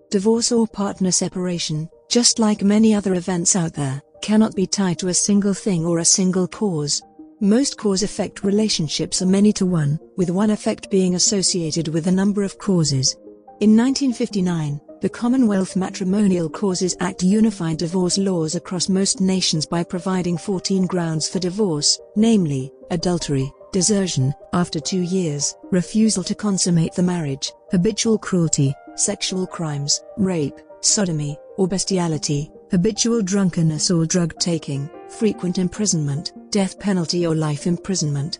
Divorce or partner separation, just like many other events out there, cannot be tied to a single thing or a single cause. Most cause-effect relationships are many to one, with one effect being associated with a number of causes. In 1959, the Commonwealth Matrimonial Causes Act unified divorce laws across most nations by providing 14 grounds for divorce, namely, adultery, desertion, after 2 years, refusal to consummate the marriage, habitual cruelty, sexual crimes, rape, sodomy, or bestiality, habitual drunkenness or drug-taking, frequent imprisonment, death penalty or life imprisonment,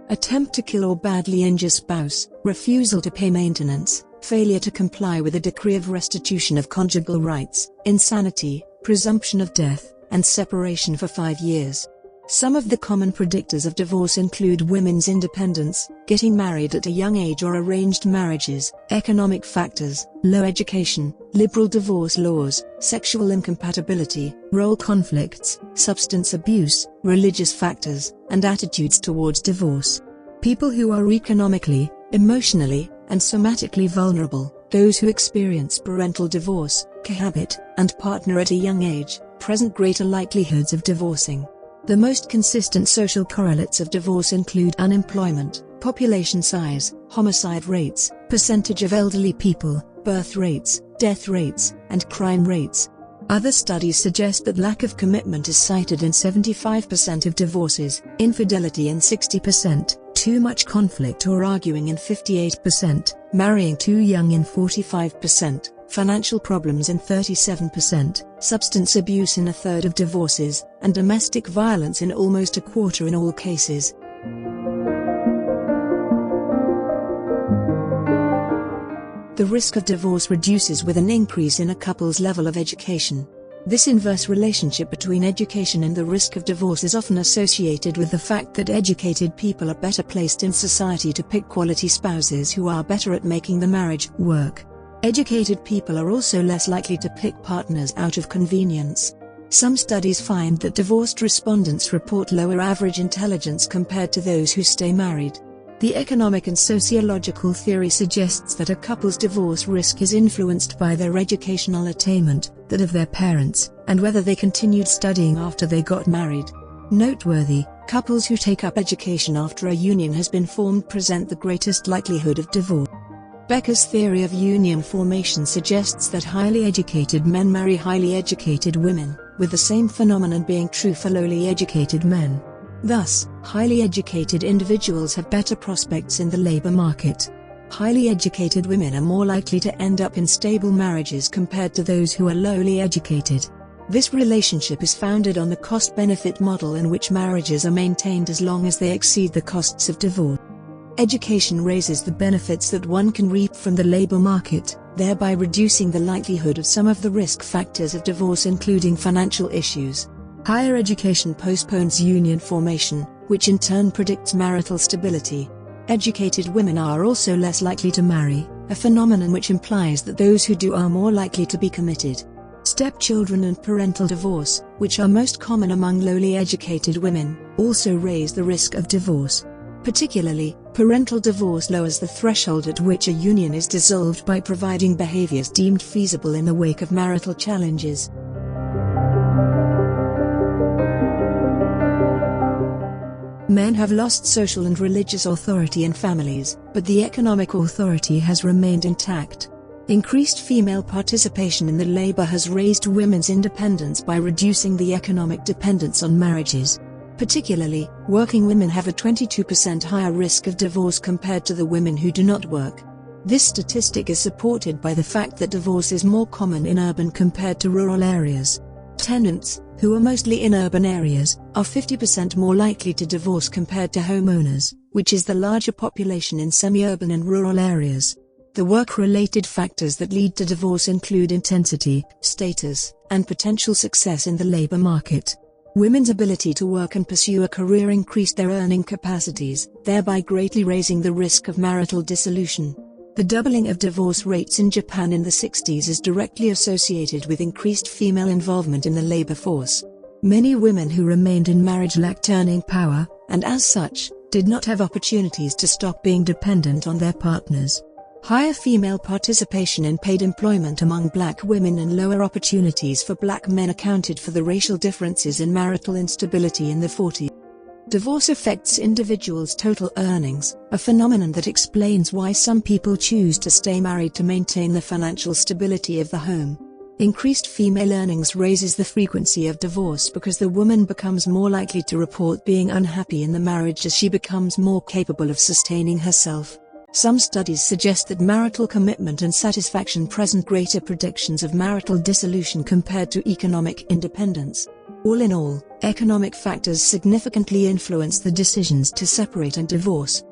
attempt to kill or badly injure spouse, refusal to pay maintenance, failure to comply with a decree of restitution of conjugal rights, insanity, presumption of death, and separation for 5 years. Some of the common predictors of divorce include women's independence, getting married at a young age or arranged marriages, economic factors, low education, liberal divorce laws, sexual incompatibility, role conflicts, substance abuse, religious factors, and attitudes towards divorce. People who are economically, emotionally, and somatically vulnerable, those who experience parental divorce, cohabit, and partner at a young age, present greater likelihoods of divorcing. The most consistent social correlates of divorce include unemployment, population size, homicide rates, percentage of elderly people, birth rates, death rates, and crime rates. Other studies suggest that lack of commitment is cited in 75% of divorces, infidelity in 60%, too much conflict or arguing in 58%, marrying too young in 45%, financial problems in 37%, substance abuse in a third of divorces, and domestic violence in almost a quarter in all cases. The risk of divorce reduces with an increase in a couple's level of education. This inverse relationship between education and the risk of divorce is often associated with the fact that educated people are better placed in society to pick quality spouses who are better at making the marriage work. Educated people are also less likely to pick partners out of convenience. Some studies find that divorced respondents report lower average intelligence compared to those who stay married. The economic and sociological theory suggests that a couple's divorce risk is influenced by their educational attainment, that of their parents, and whether they continued studying after they got married. Noteworthy, couples who take up education after a union has been formed present the greatest likelihood of divorce. Becker's theory of union formation suggests that highly educated men marry highly educated women, with the same phenomenon being true for lowly educated men. Thus, highly educated individuals have better prospects in the labor market. Highly educated women are more likely to end up in stable marriages compared to those who are lowly educated. This relationship is founded on the cost-benefit model in which marriages are maintained as long as they exceed the costs of divorce. Education raises the benefits that one can reap from the labor market, thereby reducing the likelihood of some of the risk factors of divorce, including financial issues. Higher education postpones union formation, which in turn predicts marital stability. Educated women are also less likely to marry, a phenomenon which implies that those who do are more likely to be committed. Stepchildren and parental divorce, which are most common among lowly educated women, also raise the risk of divorce. Particularly, parental divorce lowers the threshold at which a union is dissolved by providing behaviors deemed feasible in the wake of marital challenges. Men have lost social and religious authority in families, but the economic authority has remained intact. Increased female participation in the labor has raised women's independence by reducing the economic dependence on marriages. Particularly, working women have a 22% higher risk of divorce compared to the women who do not work. This statistic is supported by the fact that divorce is more common in urban compared to rural areas. Tenants, who are mostly in urban areas, are 50% more likely to divorce compared to homeowners, which is the larger population in semi-urban and rural areas. The work-related factors that lead to divorce include intensity, status, and potential success in the labor market. Women's ability to work and pursue a career increased their earning capacities, thereby greatly raising the risk of marital dissolution. The doubling of divorce rates in Japan in the 60s is directly associated with increased female involvement in the labor force. Many women who remained in marriage lacked earning power, and as such, did not have opportunities to stop being dependent on their partners. Higher female participation in paid employment among black women and lower opportunities for black men accounted for the racial differences in marital instability in the 40s. Divorce affects individuals' total earnings, a phenomenon that explains why some people choose to stay married to maintain the financial stability of the home. Increased female earnings raises the frequency of divorce because the woman becomes more likely to report being unhappy in the marriage as she becomes more capable of sustaining herself. Some studies suggest that marital commitment and satisfaction present greater predictions of marital dissolution compared to economic independence. All in all, economic factors significantly influence the decisions to separate and divorce.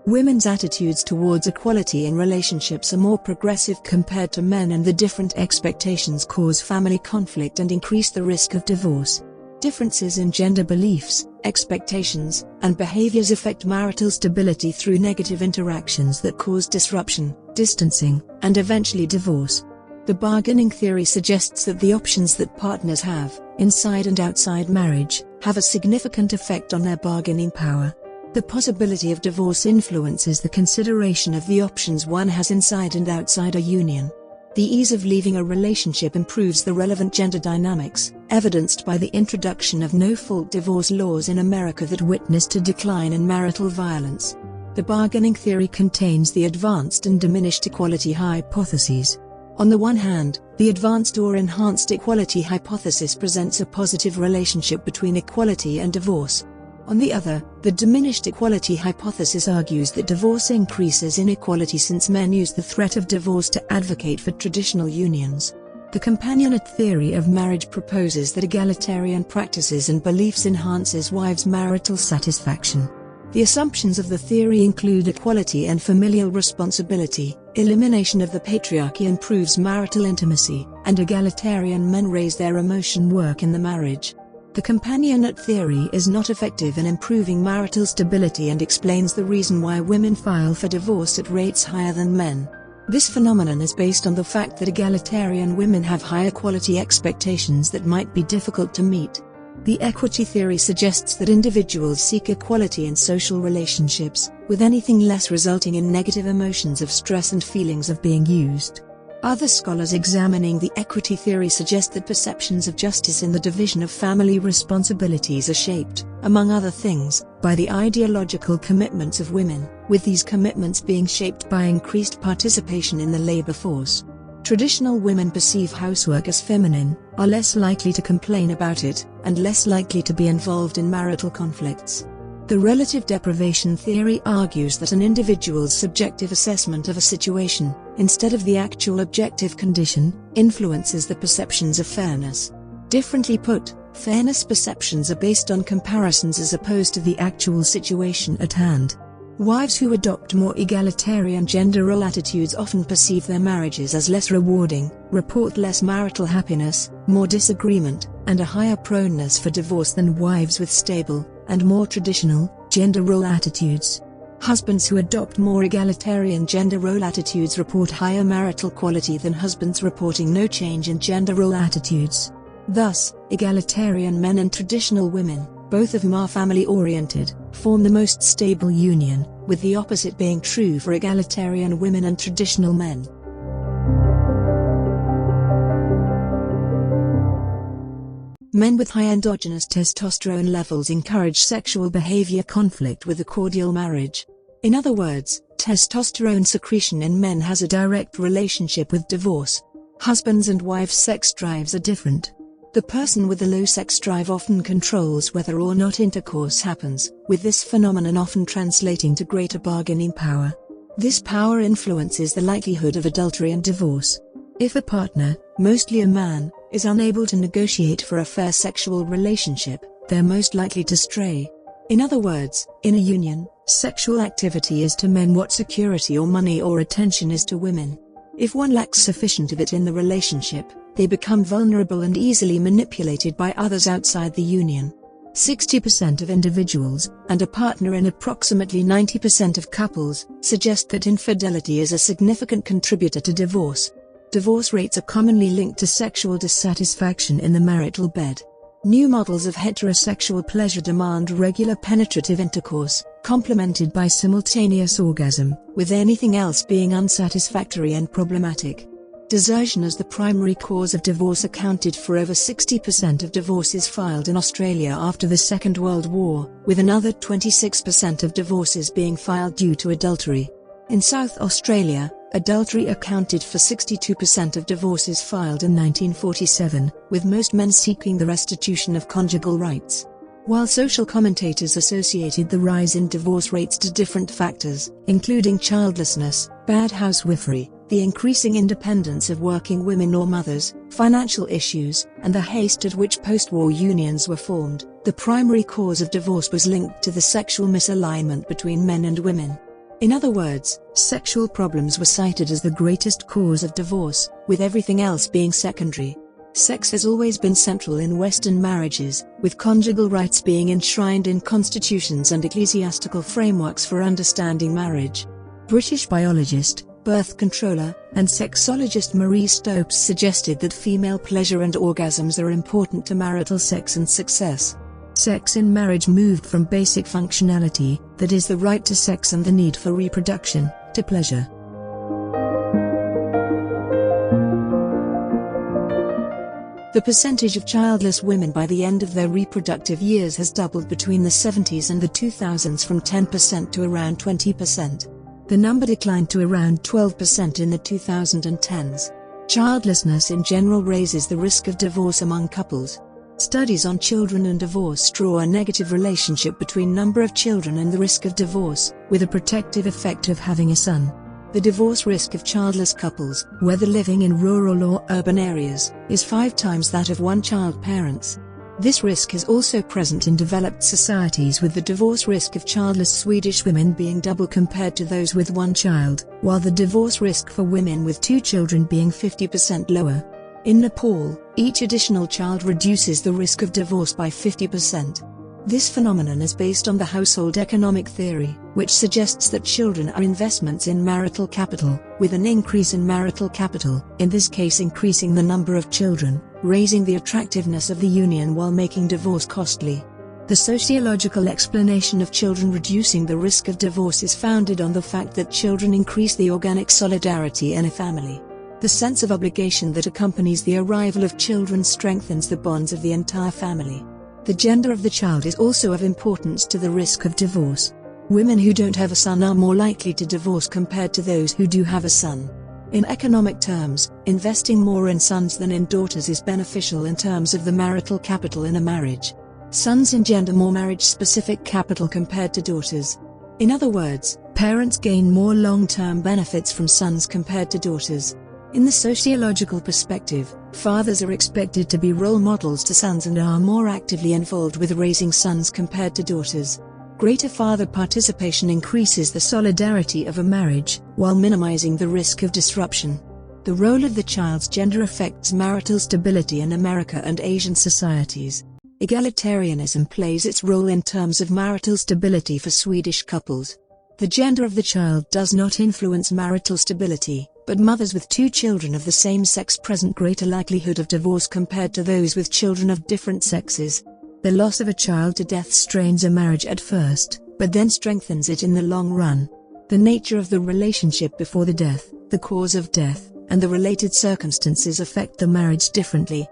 Women's attitudes towards equality in relationships are more progressive compared to men, and the different expectations cause family conflict and increase the risk of divorce. Differences in gender beliefs, expectations, and behaviors affect marital stability through negative interactions that cause disruption, distancing, and eventually divorce. The bargaining theory suggests that the options that partners have, inside and outside marriage, have a significant effect on their bargaining power. The possibility of divorce influences the consideration of the options one has inside and outside a union. The ease of leaving a relationship improves the relevant gender dynamics, evidenced by the introduction of no-fault divorce laws in America that witnessed a decline in marital violence. The bargaining theory contains the advanced and diminished equality hypotheses. On the one hand, the advanced or enhanced equality hypothesis presents a positive relationship between equality and divorce. On the other, the diminished equality hypothesis argues that divorce increases inequality since men use the threat of divorce to advocate for traditional unions. The companionate theory of marriage proposes that egalitarian practices and beliefs enhances wives' marital satisfaction. The assumptions of the theory include equality and familial responsibility, elimination of the patriarchy improves marital intimacy, and egalitarian men raise their emotion work in the marriage. The companionate theory is not effective in improving marital stability and explains the reason why women file for divorce at rates higher than men. This phenomenon is based on the fact that egalitarian women have higher quality expectations that might be difficult to meet. The equity theory suggests that individuals seek equality in social relationships, with anything less resulting in negative emotions of stress and feelings of being used. Other scholars examining the equity theory suggest that perceptions of justice in the division of family responsibilities are shaped, among other things, by the ideological commitments of women, with these commitments being shaped by increased participation in the labor force. Traditional women perceive housework as feminine, are less likely to complain about it, and less likely to be involved in marital conflicts. The relative deprivation theory argues that an individual's subjective assessment of a situation, instead of the actual objective condition, influences the perceptions of fairness. Differently put, fairness perceptions are based on comparisons as opposed to the actual situation at hand. Wives who adopt more egalitarian gender role attitudes often perceive their marriages as less rewarding, report less marital happiness, more disagreement, and a higher proneness for divorce than wives with stable, and more traditional, gender role attitudes. Husbands who adopt more egalitarian gender role attitudes report higher marital quality than husbands reporting no change in gender role attitudes. Thus, egalitarian men and traditional women, both of whom are family-oriented, form the most stable union, with the opposite being true for egalitarian women and traditional men. Men with high endogenous testosterone levels encourage sexual behavior conflict with a cordial marriage. In other words, testosterone secretion in men has a direct relationship with divorce. Husbands' and wives' sex drives are different. The person with a low sex drive often controls whether or not intercourse happens, with this phenomenon often translating to greater bargaining power. This power influences the likelihood of adultery and divorce. If a partner, mostly a man, is unable to negotiate for a fair sexual relationship, they're most likely to stray. In other words, in a union, sexual activity is to men what security or money or attention is to women. If one lacks sufficient of it in the relationship, they become vulnerable and easily manipulated by others outside the union. 60% of individuals, and a partner in approximately 90% of couples, suggest that infidelity is a significant contributor to divorce. Divorce rates are commonly linked to sexual dissatisfaction in the marital bed. New models of heterosexual pleasure demand regular penetrative intercourse, complemented by simultaneous orgasm, with anything else being unsatisfactory and problematic. Desertion as the primary cause of divorce accounted for over 60% of divorces filed in Australia after the Second World War, with another 26% of divorces being filed due to adultery. In South Australia, adultery accounted for 62% of divorces filed in 1947, with most men seeking the restitution of conjugal rights. While social commentators associated the rise in divorce rates to different factors, including childlessness, bad housewifery, the increasing independence of working women or mothers, financial issues, and the haste at which post-war unions were formed, the primary cause of divorce was linked to the sexual misalignment between men and women. In other words, sexual problems were cited as the greatest cause of divorce, with everything else being secondary. Sex has always been central in Western marriages, with conjugal rights being enshrined in constitutions and ecclesiastical frameworks for understanding marriage. British biologist, birth controller, and sexologist Marie Stopes suggested that female pleasure and orgasms are important to marital sex and success. Sex in marriage moved from basic functionality, that is the right to sex and the need for reproduction, to pleasure. The percentage of childless women by the end of their reproductive years has doubled between the 70s and the 2000s from 10% to around 20%. The number declined to around 12% in the 2010s. Childlessness in general raises the risk of divorce among couples. Studies on children and divorce draw a negative relationship between number of children and the risk of divorce, with a protective effect of having a son. The divorce risk of childless couples, whether living in rural or urban areas, is 5 times that of one-child parents. This risk is also present in developed societies, with the divorce risk of childless Swedish women being double compared to those with one child, while the divorce risk for women with 2 children being 50% lower. In Nepal, each additional child reduces the risk of divorce by 50%. This phenomenon is based on the household economic theory, which suggests that children are investments in marital capital, with an increase in marital capital, in this case increasing the number of children, raising the attractiveness of the union while making divorce costly. The sociological explanation of children reducing the risk of divorce is founded on the fact that children increase the organic solidarity in a family. The sense of obligation that accompanies the arrival of children strengthens the bonds of the entire family. The gender of the child is also of importance to the risk of divorce. Women who don't have a son are more likely to divorce compared to those who do have a son. In economic terms, investing more in sons than in daughters is beneficial in terms of the marital capital in a marriage. Sons engender more marriage-specific capital compared to daughters. In other words, parents gain more long-term benefits from sons compared to daughters. In the sociological perspective, fathers are expected to be role models to sons and are more actively involved with raising sons compared to daughters. Greater father participation increases the solidarity of a marriage, while minimizing the risk of disruption. The role of the child's gender affects marital stability in America and Asian societies. Egalitarianism plays its role in terms of marital stability for Swedish couples. The gender of the child does not influence marital stability, but mothers with 2 children of the same sex present greater likelihood of divorce compared to those with children of different sexes. The loss of a child to death strains a marriage at first, but then strengthens it in the long run. The nature of the relationship before the death, the cause of death, and the related circumstances affect the marriage differently.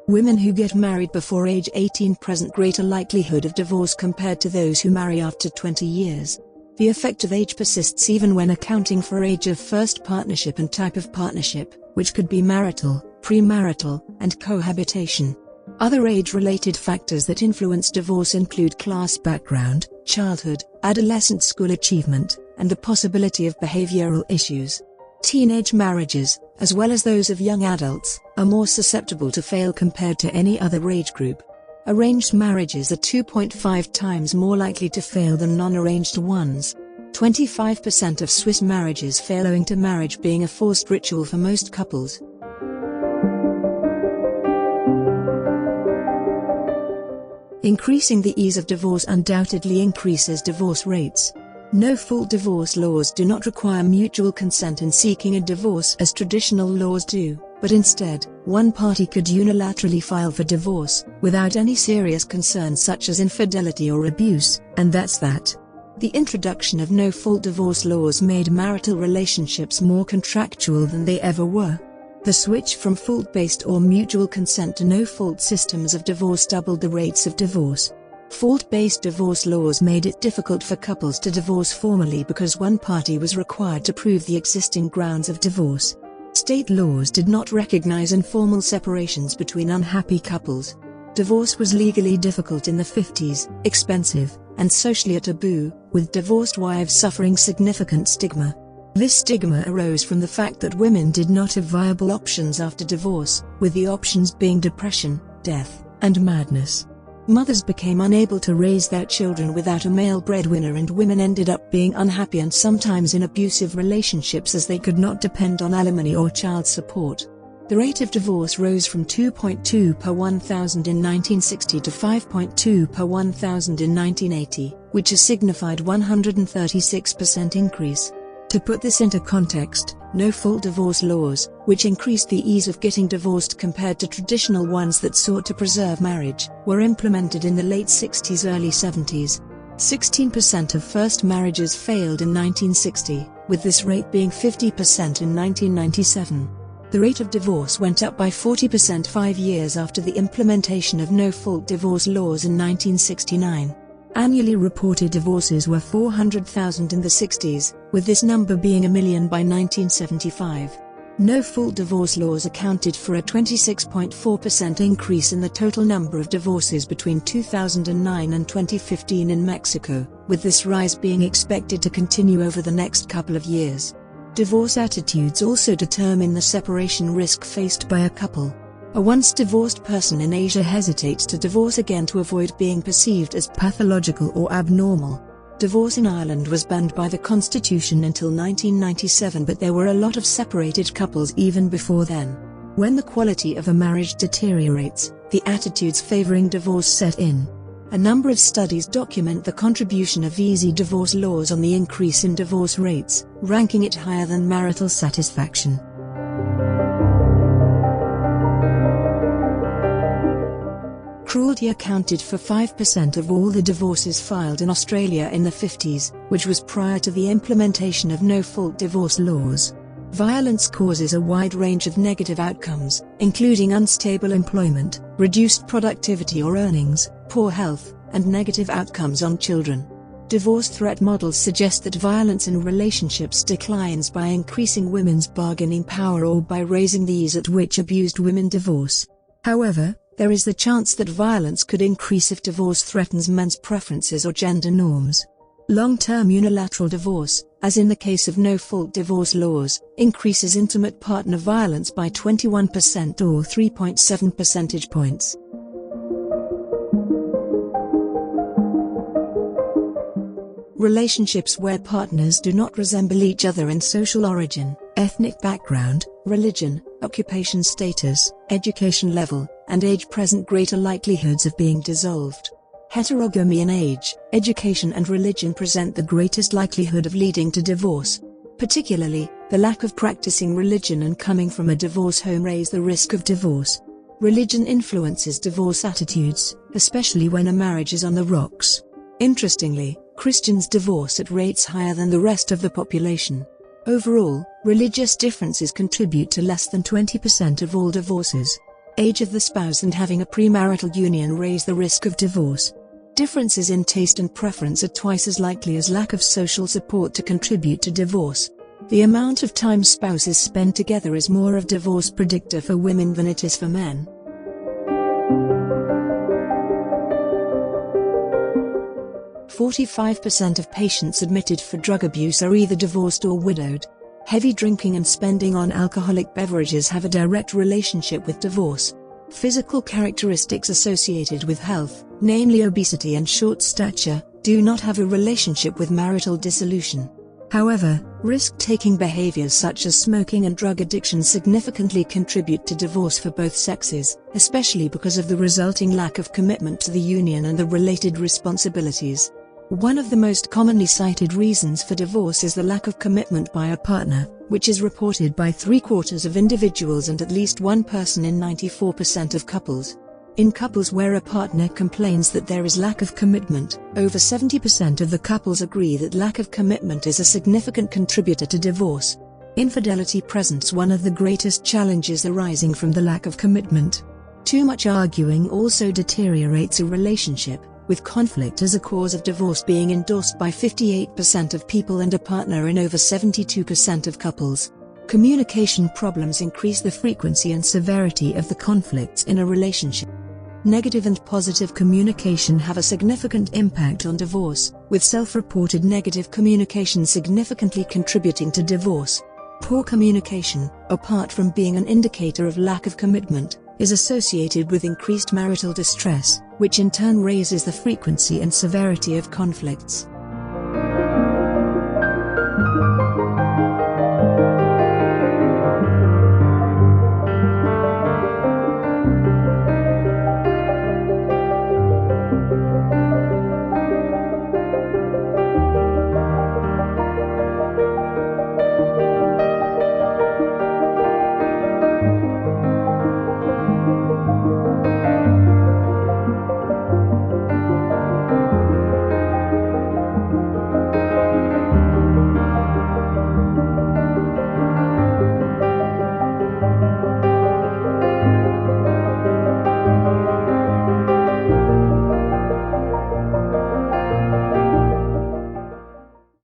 Women who get married before age 18 present greater likelihood of divorce compared to those who marry after 20 years. The effect of age persists even when accounting for age of first partnership and type of partnership, which could be marital, premarital, and cohabitation. Other age-related factors that influence divorce include class background, childhood, adolescent school achievement, and the possibility of behavioral issues. Teenage marriages, as well as those of young adults, are more susceptible to fail compared to any other age group. Arranged marriages are 2.5 times more likely to fail than non-arranged ones. 25% of Swiss marriages fail owing to marriage being a forced ritual for most couples. Increasing the ease of divorce undoubtedly increases divorce rates. No-fault divorce laws do not require mutual consent in seeking a divorce as traditional laws do, but instead, one party could unilaterally file for divorce, without any serious concerns such as infidelity or abuse, and that's that. The introduction of no-fault divorce laws made marital relationships more contractual than they ever were. The switch from fault-based or mutual consent to no-fault systems of divorce doubled the rates of divorce. Fault-based divorce laws made it difficult for couples to divorce formally because one party was required to prove the existing grounds of divorce. State laws did not recognize informal separations between unhappy couples. Divorce was legally difficult in the 50s, expensive, and socially a taboo, with divorced wives suffering significant stigma. This stigma arose from the fact that women did not have viable options after divorce, with the options being depression, death, and madness. Mothers became unable to raise their children without a male breadwinner, and women ended up being unhappy and sometimes in abusive relationships as they could not depend on alimony or child support. The rate of divorce rose from 2.2 per 1,000 in 1960 to 5.2 per 1,000 in 1980, which a signified 136% increase. To put this into context, no-fault divorce laws, which increased the ease of getting divorced compared to traditional ones that sought to preserve marriage, were implemented in the late 60s early 70s. 16% of first marriages failed in 1960, with this rate being 50% in 1997. The rate of divorce went up by 40% 5 years after the implementation of no-fault divorce laws in 1969. Annually reported divorces were 400,000 in the 60s, with this number being 1 million by 1975. No-fault divorce laws accounted for a 26.4% increase in the total number of divorces between 2009 and 2015 in Mexico, with this rise being expected to continue over the next couple of years. Divorce attitudes also determine the separation risk faced by a couple. A once divorced person in Asia hesitates to divorce again to avoid being perceived as pathological or abnormal. Divorce in Ireland was banned by the Constitution until 1997, but there were a lot of separated couples even before then. When the quality of a marriage deteriorates, the attitudes favoring divorce set in. A number of studies document the contribution of easy divorce laws on the increase in divorce rates, ranking it higher than marital satisfaction. Cruelty accounted for 5% of all the divorces filed in Australia in the 50s, which was prior to the implementation of no-fault divorce laws. Violence causes a wide range of negative outcomes, including unstable employment, reduced productivity or earnings, poor health, and negative outcomes on children. Divorce threat models suggest that violence in relationships declines by increasing women's bargaining power or by raising the ease at which abused women divorce. However, there is the chance that violence could increase if divorce threatens men's preferences or gender norms. Long-term unilateral divorce, as in the case of no-fault divorce laws, increases intimate partner violence by 21% or 3.7 percentage points. Relationships where partners do not resemble each other in social origin, ethnic background, religion, occupation status, education level, and age present greater likelihoods of being dissolved. Heterogamy in age, education and religion present the greatest likelihood of leading to divorce. Particularly, the lack of practicing religion and coming from a divorce home raise the risk of divorce. Religion influences divorce attitudes, especially when a marriage is on the rocks. Interestingly, Christians divorce at rates higher than the rest of the population. Overall, religious differences contribute to less than 20% of all divorces. Age of the spouse and having a premarital union raise the risk of divorce. Differences in taste and preference are twice as likely as lack of social support to contribute to divorce. The amount of time spouses spend together is more of a divorce predictor for women than it is for men. "45% of patients admitted for drug abuse are either divorced or widowed. Heavy drinking and spending on alcoholic beverages have a direct relationship with divorce. Physical characteristics associated with health, namely obesity and short stature, do not have a relationship with marital dissolution. However, risk-taking behaviors such as smoking and drug addiction significantly contribute to divorce for both sexes, especially because of the resulting lack of commitment to the union and the related responsibilities. One of the most commonly cited reasons for divorce is the lack of commitment by a partner, which is reported by 3/4 of individuals and at least one person in 94% of couples. In couples where a partner complains that there is lack of commitment, over 70% of the couples agree that lack of commitment is a significant contributor to divorce. Infidelity presents one of the greatest challenges arising from the lack of commitment. Too much arguing also deteriorates a relationship, with conflict as a cause of divorce being endorsed by 58% of people and a partner in over 72% of couples. Communication problems increase the frequency and severity of the conflicts in a relationship. Negative and positive communication have a significant impact on divorce, with self-reported negative communication significantly contributing to divorce. Poor communication, apart from being an indicator of lack of commitment, is associated with increased marital distress, which in turn raises the frequency and severity of conflicts.